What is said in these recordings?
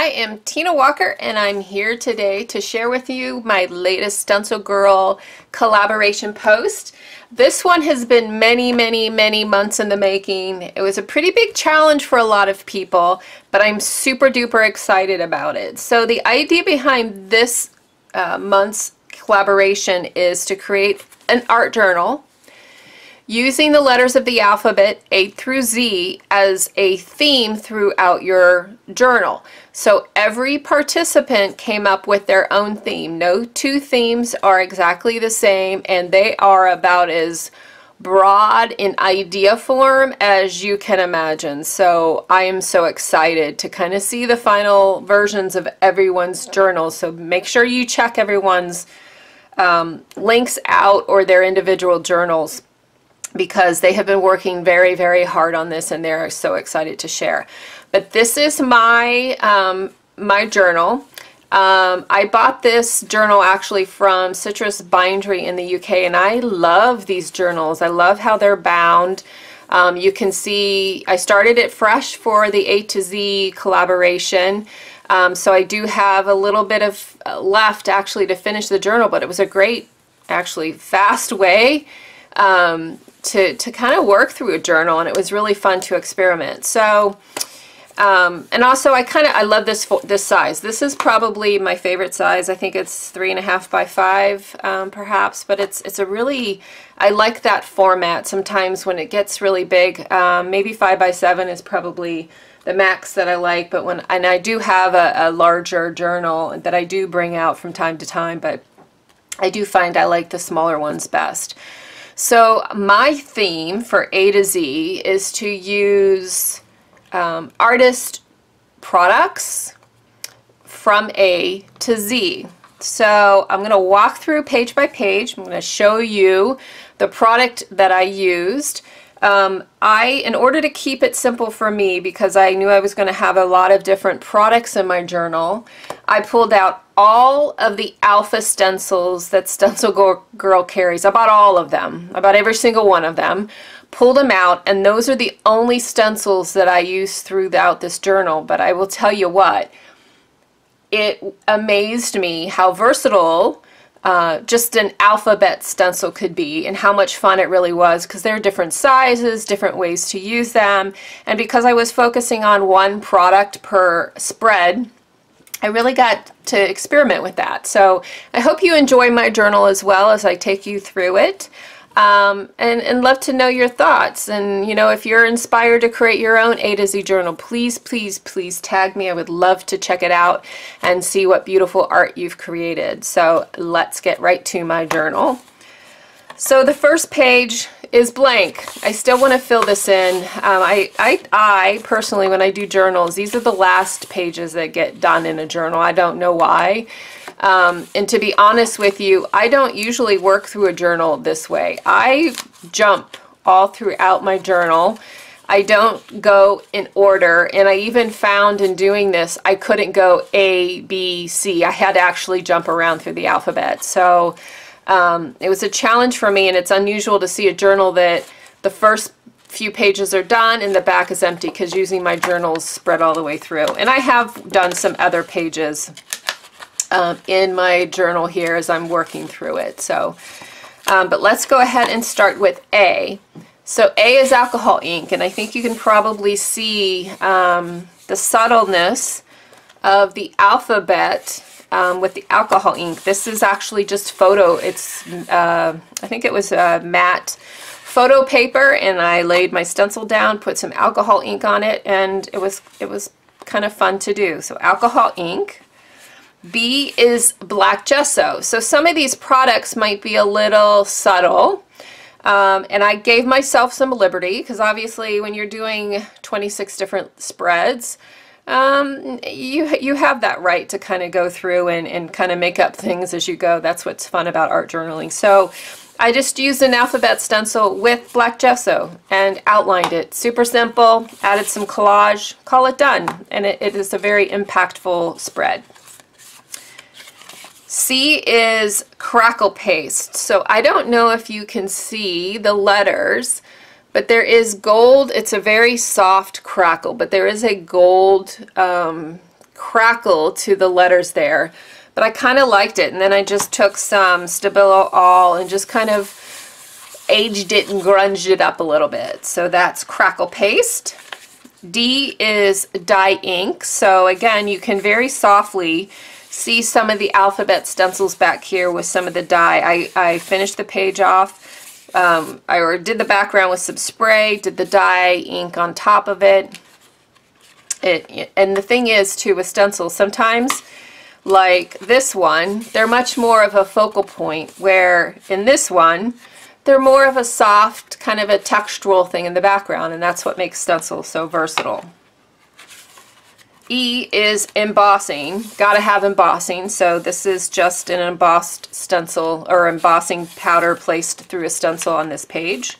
I am Tina Walker, and I'm here today to share with you my latest Stencil Girl collaboration post. This one has been many months in the making. It was a pretty big challenge for a lot of people, but I'm super duper excited about it. So the idea behind this month's collaboration is to create an art journal using the letters of the alphabet A through Z as a theme throughout your journal. So every participant came up with their own theme. No two themes are exactly the same, and they are about as broad in idea form as you can imagine. So I am so excited to kind of see the final versions of everyone's journals. So make sure you check everyone's links out or their individual journals, because they have been working very hard on this and they're so excited to share. But this is my my journal. I bought this journal actually from Citrus Bindery in the UK, and I love these journals. I love how they're bound. You can see I started it fresh for the A to Z collaboration. So I do have a little bit of left actually to finish the journal, but it was a great, actually fast way to kind of work through a journal, and it was really fun to experiment. So and also I love this size. This is probably my favorite size. I think it's 3.5 by 5 perhaps, but it's a really, I like that format. Sometimes when it gets really big, maybe 5 by 7 is probably the max that I like, but and I do have a larger journal that I do bring out from time to time, but I do find I like the smaller ones best. So my theme for A to Z is to use artist products from A to Z. So I'm going to walk through page by page. I'm going to show you the product that I used. In order to keep it simple for me, because I knew I was going to have a lot of different products in my journal, I pulled out all of the alpha stencils that Stencil Girl carries. I bought all of them. I bought every single one of them, pulled them out, and those are the only stencils that I use throughout this journal. But I will tell you what, it amazed me how versatile just an alphabet stencil could be, and how much fun it really was, because there are different sizes, different ways to use them, and because I was focusing on one product per spread, I really got to experiment with that. So I hope you enjoy my journal as well as I take you through it, and love to know your thoughts. And you know, if you're inspired to create your own A to Z journal, please tag me. I would love to check it out and see what beautiful art you've created. So let's get right to my journal. So the first page is blank. I still want to fill this in. I personally, when I do journals, these are the last pages that get done in a journal. I don't know why. And to be honest with you, I don't usually work through a journal this way. I jump all throughout my journal. I don't go in order, and I even found in doing this I couldn't go A, B, C. I had to actually jump around through the alphabet. So it was a challenge for me, and it's unusual to see a journal that the first few pages are done and the back is empty, because usually my journals spread all the way through. And I have done some other pages in my journal here as I'm working through it. So, but let's go ahead and start with A. So A is alcohol ink, and I think you can probably see the subtleness of the alphabet with the alcohol ink. This is actually just photo. It's I think it was matte photo paper, and I laid my stencil down, put some alcohol ink on it, and it was kind of fun to do. So alcohol ink. B is black gesso. So some of these products might be a little subtle, and I gave myself some liberty, because obviously when you're doing 26 different spreads, you have that right to kind of go through and kind of make up things as you go. That's what's fun about art journaling. So I just used an alphabet stencil with black gesso and outlined it. Super simple, added some collage, call it done. And it is a very impactful spread. C is crackle paste. So I don't know if you can see the letters, but there is gold. It's a very soft crackle, but there is a gold crackle to the letters there, but I kind of liked it. And then I just took some Stabilo All and just kind of aged it and grunged it up a little bit. So that's crackle paste. D is dye ink. So again, you can very softly see some of the alphabet stencils back here with some of the dye. I finished the page off. I did the background with some spray, did the dye ink on top of it. And the thing is too with stencils, sometimes like this one, they're much more of a focal point, where in this one, they're more of a soft, kind of a textural thing in the background, and that's what makes stencils so versatile. E is embossing. Gotta have embossing, so this is just an embossed stencil, or embossing powder placed through a stencil on this page.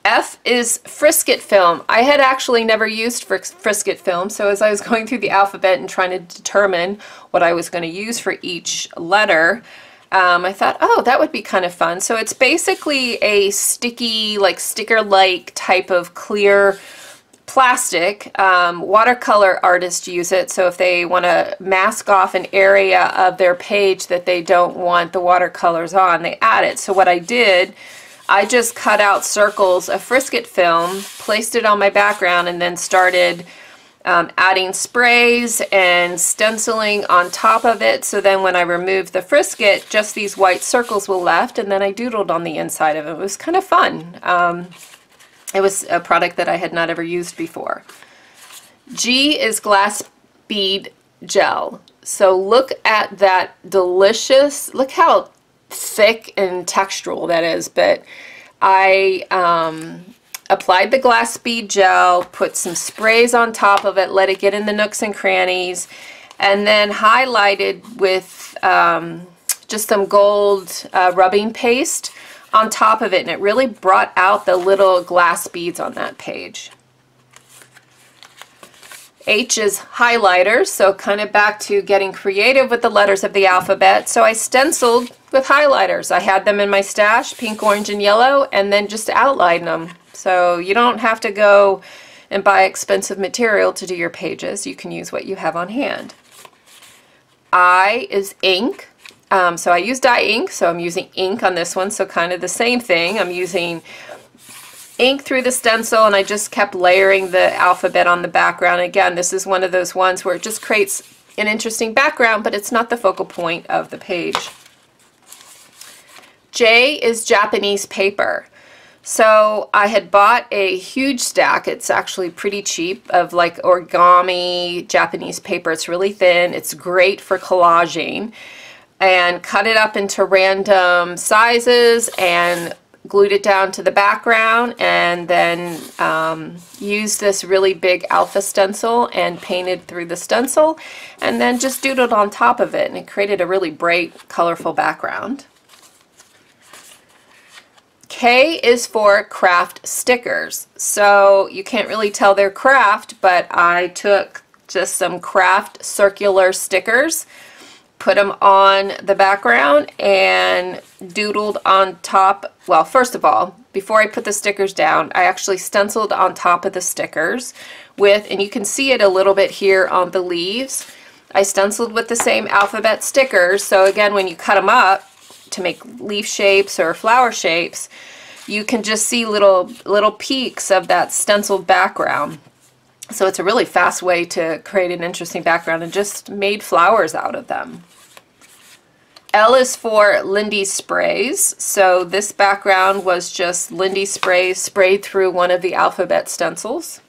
F is frisket film. I had actually never used frisket film, so as I was going through the alphabet and trying to determine what I was going to use for each letter, I thought, oh, that would be kind of fun. So it's basically a sticky, like sticker-like type of clear plastic. Watercolor artists use it, so if they want to mask off an area of their page that they don't want the watercolors on, they add it. So what I did, I just cut out circles of frisket film, placed it on my background, and then started adding sprays and stenciling on top of it. So then when I removed the frisket, just these white circles were left, and then I doodled on the inside of it. It was kind of fun. It was a product that I had not ever used before. G is glass bead gel. So look at that delicious, look how thick and textural that is, but I applied the glass bead gel, put some sprays on top of it, let it get in the nooks and crannies, and then highlighted with just some gold rubbing paste on top of it, and it really brought out the little glass beads on that page. H is highlighters, so kind of back to getting creative with the letters of the alphabet. So I stenciled with highlighters. I had them in my stash, pink, orange, and yellow, and then just outlined them. So you don't have to go and buy expensive material to do your pages. You can use what you have on hand. I is ink. So I use dye ink, so I'm using ink on this one, so kind of the same thing. I'm using ink through the stencil, and I just kept layering the alphabet on the background. Again, this is one of those ones where it just creates an interesting background, but it's not the focal point of the page. J is Japanese paper. So I had bought a huge stack, it's actually pretty cheap, of like origami Japanese paper. It's really thin, it's great for collaging, and cut it up into random sizes and glued it down to the background, and then used this really big alpha stencil and painted through the stencil, and then just doodled on top of it, and it created a really bright, colorful background. K is for craft stickers. So you can't really tell they're craft, but I took just some craft circular stickers, put them on the background, and doodled on top. Well, first of all, before I put the stickers down, I actually stenciled on top of the stickers with, and you can see it a little bit here on the leaves, I stenciled with the same alphabet stickers. So again, when you cut them up to make leaf shapes or flower shapes, you can just see little peaks of that stenciled background. So it's a really fast way to create an interesting background, and just made flowers out of them. L is for Lindy Sprays. So this background was just Lindy Spray sprayed through one of the alphabet stencils.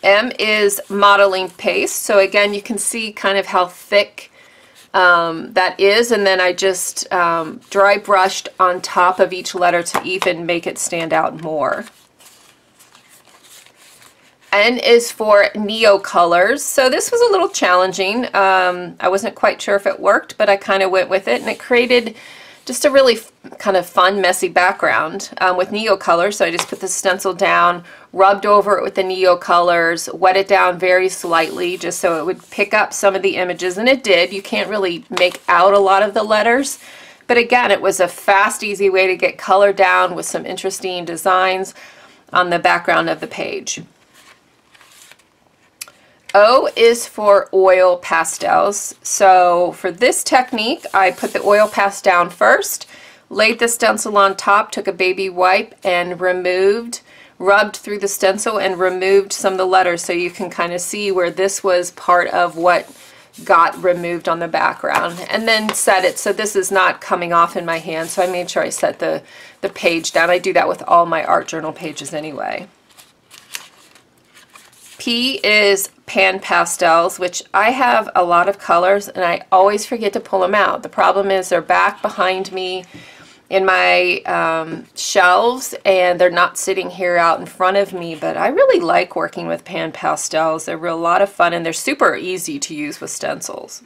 M is modeling paste. So again, you can see kind of how thick that is, and then I just dry brushed on top of each letter to even make it stand out more. N is for Neo colors. So this was a little challenging. I wasn't quite sure if it worked, but I kind of went with it, and it created just a really kind of fun, messy background with Neo colors. So I just put the stencil down, rubbed over it with the Neo colors, wet it down very slightly just so it would pick up some of the images, and it did. You can't really make out a lot of the letters, but again, it was a fast, easy way to get color down with some interesting designs on the background of the page. O is for oil pastels. So for this technique, I put the oil pastel down first, laid the stencil on top, took a baby wipe and rubbed through the stencil and removed some of the letters, so you can kind of see where this was part of what got removed on the background, and then set it so this is not coming off in my hand. So I made sure I set the page down. I do that with all my art journal pages anyway. P is pan pastels, which I have a lot of colors and I always forget to pull them out. The problem is they're back behind me in my shelves and they're not sitting here out in front of me, but I really like working with pan pastels. They're a lot of fun and they're super easy to use with stencils.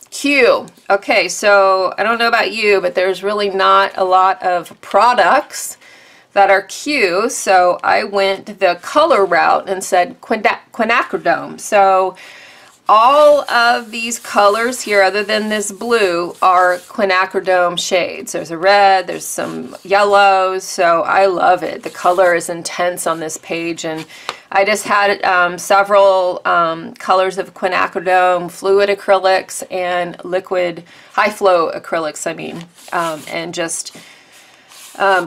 Q. Okay, so I don't know about you, but there's really not a lot of products that are Q, so I went the color route and said quinacridone. So all of these colors here, other than this blue, are quinacridone shades. There's a red, there's some yellows, so I love it. The color is intense on this page, and I just had several colors of quinacridone, fluid acrylics, and liquid high flow acrylics, and just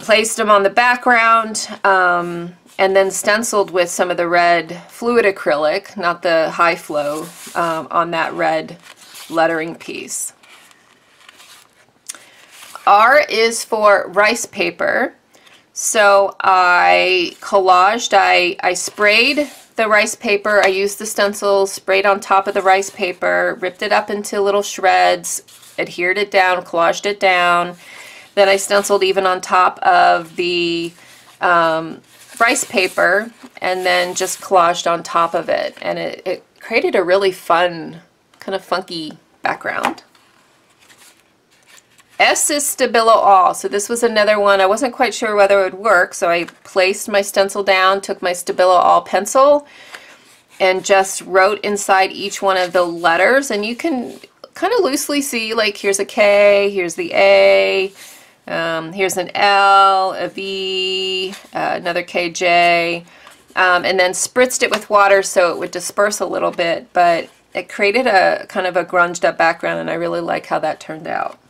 placed them on the background, and then stenciled with some of the red fluid acrylic, not the high flow, on that red lettering piece. R is for rice paper. So I collaged, I sprayed the rice paper, I used the stencil, sprayed on top of the rice paper, ripped it up into little shreds, adhered it down, collaged it down. Then I stenciled even on top of the rice paper and then just collaged on top of it. And it created a really fun, kind of funky background. S is Stabilo All. So this was another one. I wasn't quite sure whether it would work, so I placed my stencil down, took my Stabilo All pencil, and just wrote inside each one of the letters. And you can kind of loosely see, like, here's a K, here's the A, here's an L, a V, another KJ, and then spritzed it with water so it would disperse a little bit, but it created a kind of a grunged up background, and I really like how that turned out.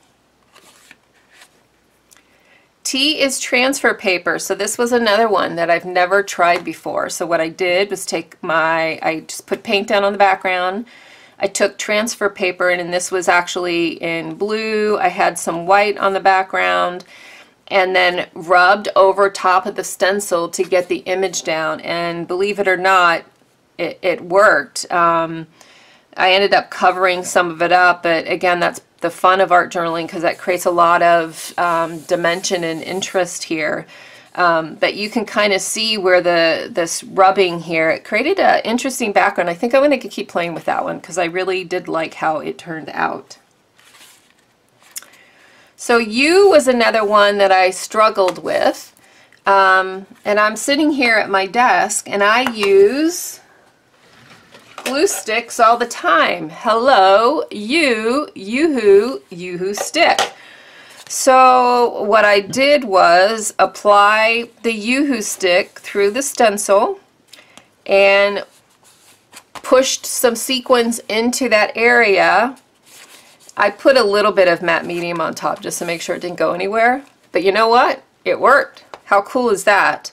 T is transfer paper. So this was another one that I've never tried before. So what I did was I just put paint down on the background. I took transfer paper, and this was actually in blue. I had some white on the background and then rubbed over top of the stencil to get the image down. And believe it or not, it worked. I ended up covering some of it up, but again, that's the fun of art journaling, because that creates a lot of dimension and interest here. But you can kind of see where this rubbing here, it created an interesting background. I think I'm going to keep playing with that one because I really did like how it turned out. So U was another one that I struggled with. And I'm sitting here at my desk and I use glue sticks all the time. Hello, Yoo-hoo stick. So what I did was apply the Yoo-hoo stick through the stencil and pushed some sequins into that area. I put a little bit of matte medium on top just to make sure it didn't go anywhere. But you know what? It worked. How cool is that?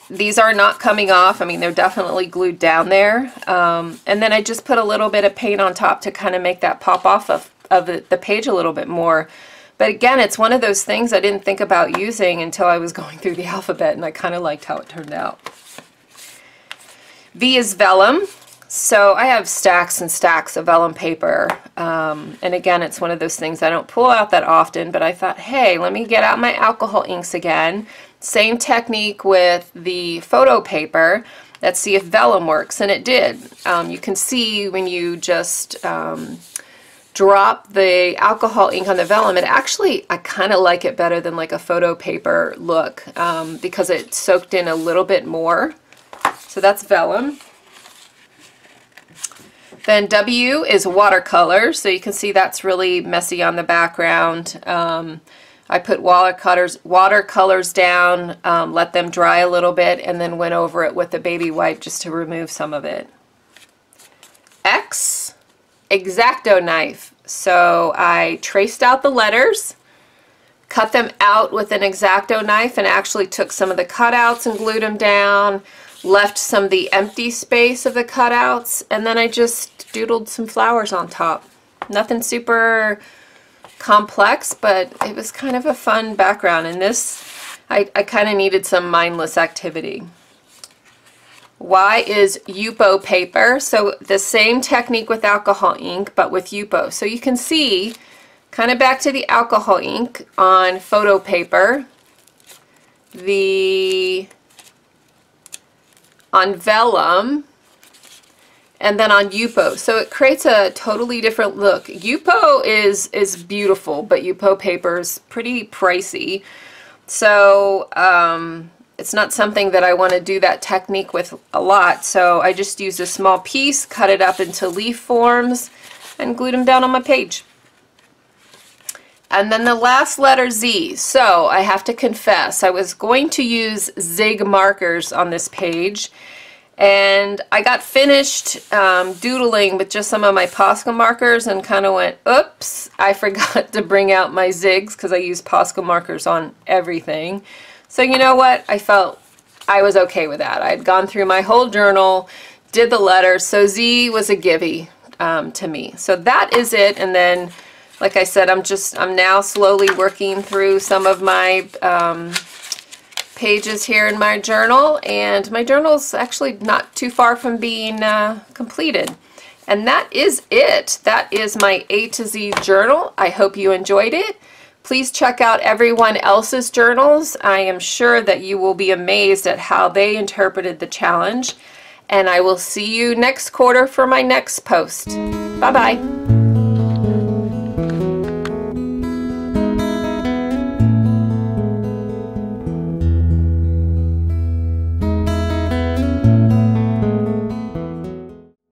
These are not coming off. I mean, they're definitely glued down there. And then I just put a little bit of paint on top to kind of make that pop off of the page a little bit more. But again, it's one of those things I didn't think about using until I was going through the alphabet, and I kind of liked how it turned out. V is vellum. So I have stacks and stacks of vellum paper. And again, it's one of those things I don't pull out that often, but I thought, hey, let me get out my alcohol inks again. Same technique with the photo paper. Let's see if vellum works, and it did. You can see when you just drop the alcohol ink on the vellum, I kind of like it better than like a photo paper look, because it soaked in a little bit more. So that's vellum. Then W is watercolor, so you can see that's really messy on the background. I put watercolors down, let them dry a little bit, and then went over it with a baby wipe just to remove some of it. X, X-Acto knife. So I traced out the letters, cut them out with an X-Acto knife, and actually took some of the cutouts and glued them down, left some of the empty space of the cutouts, and then I just doodled some flowers on top. Nothing super complex, but it was kind of a fun background, and this, I kind of needed some mindless activity. Y is Yupo paper, so the same technique with alcohol ink, but with Yupo. So you can see, kind of back to the alcohol ink on photo paper, on vellum, and then on Yupo. So it creates a totally different look. Yupo is beautiful, but Yupo paper is pretty pricey. So it's not something that I want to do that technique with a lot. So I just used a small piece, cut it up into leaf forms, and glued them down on my page. And then the last letter, Z. So I have to confess, I was going to use Zig markers on this page, and I got finished doodling with just some of my Posca markers and kind of went, oops, I forgot to bring out my Zigs because I use Posca markers on everything. So you know what? I felt I was okay with that. I'd gone through my whole journal, did the letters, so Z was a gimme to me. So that is it, and then like I said, I'm now slowly working through some of my pages here in my journal, and my journal's actually not too far from being completed. And that is it. That is my A to Z journal. I hope you enjoyed it. Please check out everyone else's journals. I am sure that you will be amazed at how they interpreted the challenge. And I will see you next quarter for my next post. Bye-bye.